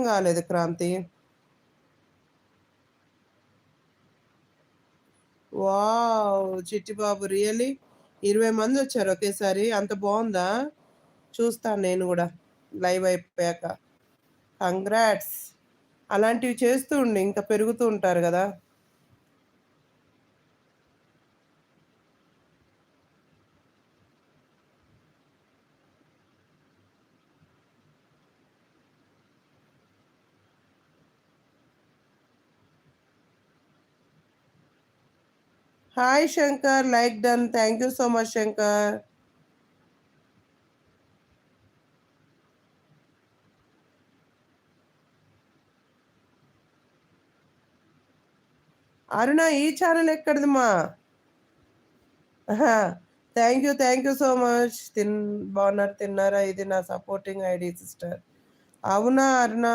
కాలేదు Kranti. Wow! Chitti Babu really? 20 మందొచ్చారు ఒకేసారి. అంత బావుందా? చూస్తాను నేను గూడా లైవ్ అయిపోయాక. కంగ్రాట్స్. అలాంటివి చేస్తూ ఉండు. ఇంకా పెరుగుతూ ఉంటారు గదా! Hi Shankar. Like done. Thank you so much Shankar. Aruna ఈ ఛానెల్ ఎక్కడిదమ్మా? Thank you so much. బాగున్నారు తిన్నారా? ఇది నా సపోర్టింగ్ ఐడీ సిస్టర్. అవునా అరుణ?